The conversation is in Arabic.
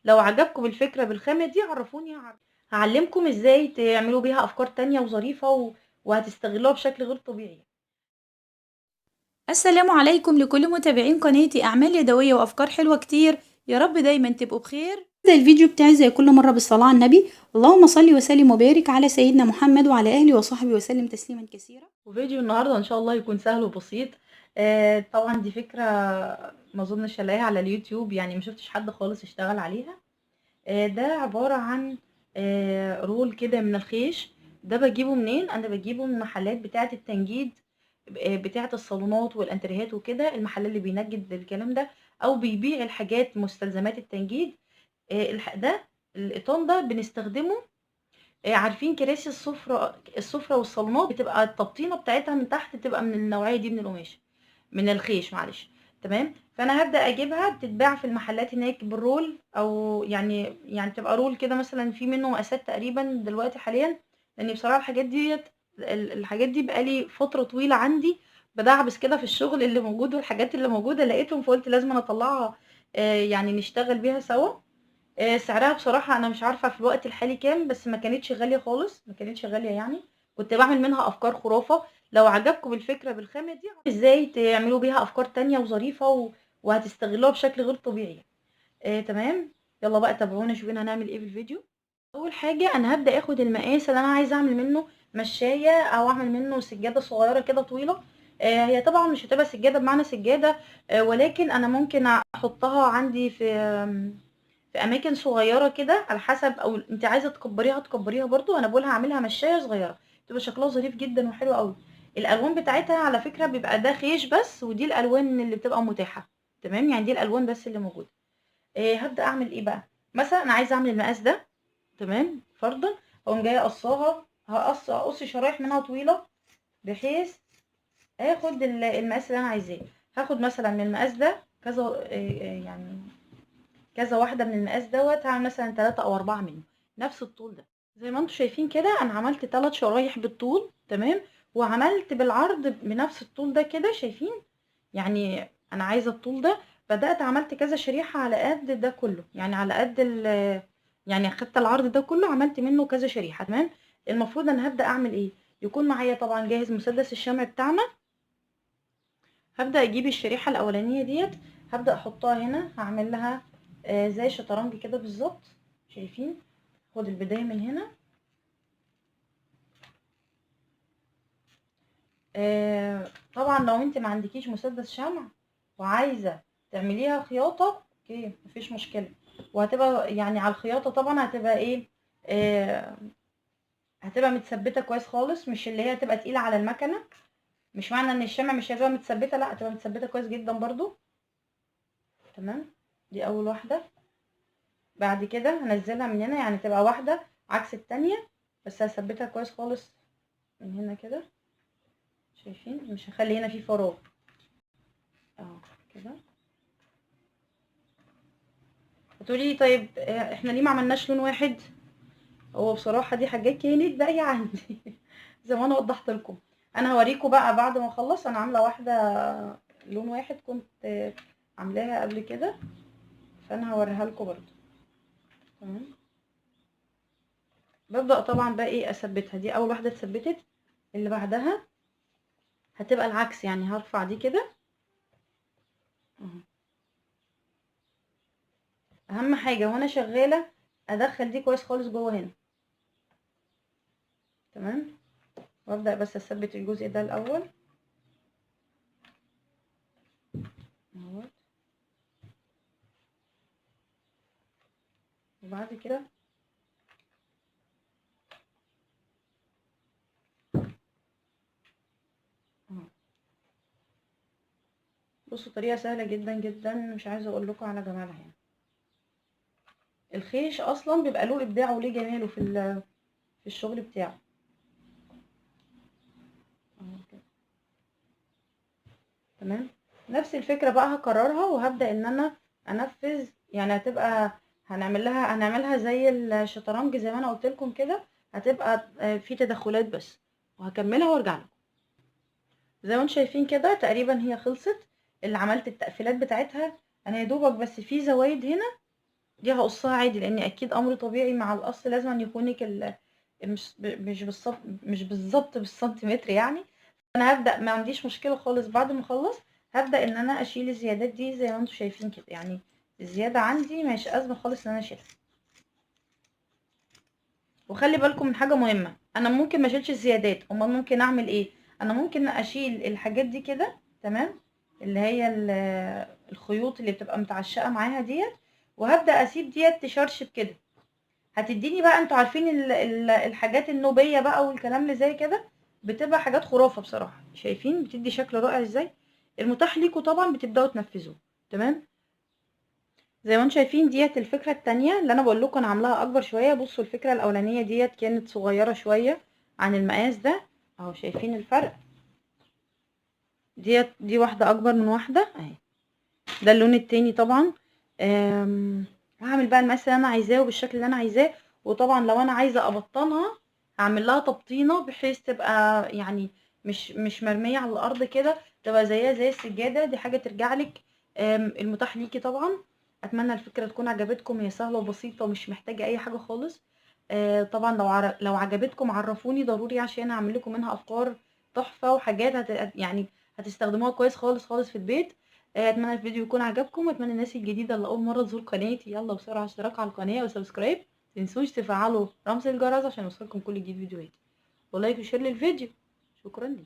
لو عجبكم الفكرة بالخامة دي عرفوني، هعلمكم ازاي تعملوا بيها افكار تانية وظريفة وهتستغلوها بشكل غير طبيعي. السلام عليكم لكل متابعين قناتي أعمال يدوية وأفكار حلوة كتير. يا رب دايما تبقوا بخير. بدأ الفيديو بتاعي زي كل مرة بالصلاة على النبي. اللهم صل وسلم وبارك على سيدنا محمد وعلى أهله وصحبه وسلم تسليما كثيرا. وفيديو النهاردة ان شاء الله يكون سهل وبسيط. طبعا دي فكرة ما اظنش الاقيها على اليوتيوب، يعني ما شفتش حد خالص اشتغل عليها. ده عبارة عن رول كده من الخيش. ده بجيبه منين؟ انا بجيبه من محلات بتاعة التنجيد، بتاعة الصالونات والانتريهات وكده، المحل اللي بينجد الكلام ده او بيبيع الحاجات مستلزمات التنجيد. ده القطان ده بنستخدمه. عارفين كراسي السفرة والصالونات بتبقى التبطينة بتاعتها من تحت بتبقى من النوعية دي من القماش، من الخيش معلش. تمام. فانا هبدأ اجيبها، بتتباع في المحلات هناك بالرول، او يعني تبقى رول كده مثلا، في منه مقاسات تقريبا دلوقتي حاليا. لان بصراحة الحاجات دي بقالي فترة طويلة عندي بدعبس كده في الشغل اللي موجود والحاجات اللي موجودة لقيتهم، فقلت لازم أنا اطلعها يعني نشتغل بيها سوا. سعرها بصراحة أنا مش عارفة في الوقت الحالي كام، بس ما كانتش غالية خالص، ما كانتش غالية يعني. كنت باعمل منها أفكار خرافة. لو عجبكم الفكرة بالخامة دي ازاي تعملوا بيها أفكار تانية وظريفة وهتستغلوها بشكل غير طبيعي. تمام. يلا بقى تابعونا شوفين هنعمل ايه في الفيديو. أول حاجة أنا هبدأ اخد المقاس اللي أنا عايزة أعمل منه مشاية، أو أعمل منه سجادة صغيرة كده طويلة. هي طبعا مش هتبقى سجادة بمعنى سجادة، ولكن أنا ممكن أحطها عندي في اماكن صغيره كده على حسب، او انت عايزه تكبريها برضو. انا بقولها اعملها مشايه صغيره تبقى شكلها ظريف جدا وحلو قوي. الالوان بتاعتها على فكره بيبقى ده خيش بس، ودي الالوان اللي بتبقى متاحه. تمام، يعني دي الالوان بس اللي موجوده. هبدا اعمل ايه بقى؟ مثلا انا عايزه اعمل المقاس ده. تمام، فرضا اقوم جايه اقصاها، هقص شرايح منها طويله، بحيث اخد المقاس اللي انا عايزاه. هاخد مثلا من المقاس ده كذا، يعني كذا واحدة من المقاس دوت، هعمل مثلا 3 أو 4 منه نفس الطول ده. زي ما انتم شايفين كده أنا عملت 3 شرايح بالطول. تمام. وعملت بالعرض بنفس الطول ده كده، شايفين؟ يعني أنا عايزة الطول ده. بدأت عملت كذا شريحة على قد ده كله، يعني على قد يعني خدت العرض ده كله عملت منه كذا شريحة. تمام. المفروض أنا هبدأ أعمل إيه؟ يكون معايا طبعا جاهز مسدس الشمع بتاعنا. هبدأ أجيب الشريحة الأولانية ديت، هبدأ أحطها هنا، هعمل لها زي شطرنج كده بالظبط. شايفين؟ خد البداية من هنا. طبعا لو انت ما عندكيش مسدس شمع وعايزة تعمليها خياطة، اوكي مفيش مشكلة. وهتبقى يعني على الخياطة طبعا هتبقى ايه، آه هتبقى متثبتة كويس خالص، مش اللي هي هتبقى تقيلة على المكنة. مش معنى ان الشمع مش هتبقى متثبتة، لا هتبقى متثبتة كويس جدا برضو. تمام. دي اول واحدة. بعد كده هنزلها من هنا، يعني تبقى واحدة عكس التانية، بس هثبتها كويس خالص من هنا كده. شايفين؟ مش هخلي هنا في فراغ اهو كده. هتقولي لي طيب احنا ليه ما عملناش لون واحد؟ هو بصراحة دي حاجات كانت باقية عندي زي ما انا وضحت لكم. انا هوريكم بقى بعد ما اخلص انا عاملة واحدة لون واحد، كنت عاملاها قبل كده، فانا هوريها لكم برضو. تمام. ببدأ طبعا بقى ايه اثبتها، دي اول واحدة اتثبتت. اللي بعدها هتبقى العكس، يعني هرفع دي كده اهو. اهم حاجة وانا شغالة ادخل دي كويس خالص جوه هنا. تمام. وابدأ بس اثبت الجزء ده الاول اهوت. وبعد كده اهو. بصوا طريقة سهلة جدا جدا، مش عايزة اقول لكم على جمالها يعني. الخيش اصلا بيبقى له ابداعه وليه جماله في الشغل بتاعه اهو كده. تمام. نفس الفكرة بقى هكررها، وهبدأ ان انا انفذ، يعني هنعملها زي الشطرنج زي ما انا قلت لكم كده. هتبقى في تدخلات بس، وهكملها وارجع لكم. زي ما انتم شايفين كده تقريبا هي خلصت. اللي عملت التقفيلات بتاعتها انا يا دوبك بس في زوايد هنا دي هقصها عادي، لان اكيد امر طبيعي مع القص لازم أن يكونك مش بالظبط بالسنتيمتر يعني. انا هبدا، ما عنديش مشكله خالص، بعد ما اخلص هبدا ان انا اشيل الزيادات دي زي ما انتم شايفين كده، يعني الزياده عندي مش ازمه خالص ان انا اشيلها. وخلي بالكم من حاجه مهمه، انا ممكن ما اشيلش الزيادات، امال ممكن اعمل ايه؟ انا ممكن اشيل الحاجات دي كده، تمام، اللي هي الخيوط اللي بتبقى متعشقه معاها ديت، وهبدا اسيب ديت تشرشب كده. هتديني بقى، انتوا عارفين الحاجات النوبيه بقى والكلام اللي زي كده، بتبقى حاجات خرافه بصراحه. شايفين بتدي شكل رائع ازاي؟ المتاح ليكم طبعا بتبداوا تنفذوه. تمام. زي ما انتم شايفين ديت الفكرة التانية اللي انا بقول لكم انا عاملاها اكبر شوية. بصوا الفكرة الاولانية ديت كانت صغيرة شوية عن المقاس ده، اهو شايفين الفرق؟ دي واحدة اكبر من واحدة اهي. ده اللون التاني طبعا. هعمل بقى المقاس اللي انا عايزاه وبالشكل اللي انا عايزاه. وطبعا لو انا عايزة ابطنها هعمل لها تبطينة بحيث تبقى يعني مش مرمية على الارض كده، تبقى زيها زي السجادة. دي حاجة ترجع لك، المتاح ليكي طبعا. اتمنى الفكرة تكون عجبتكم، هي سهلة وبسيطة ومش محتاجة اي حاجة خالص. طبعا لو عجبتكم عرفوني ضروري، عشان اعمل لكم منها افكار تحفة وحاجات يعني هتستخدموها كويس خالص خالص في البيت. اتمنى الفيديو يكون عجبكم، واتمنى الناس الجديدة اللي اول مرة تزور قناتي يلا بسرعة اشتراك على القناة وسبسكرايب. متنسوش تفعلوا رمز الجرس عشان يوصلكم كل جديد فيديوهاتي، ولايك وشير للفيديو. شكرا لي.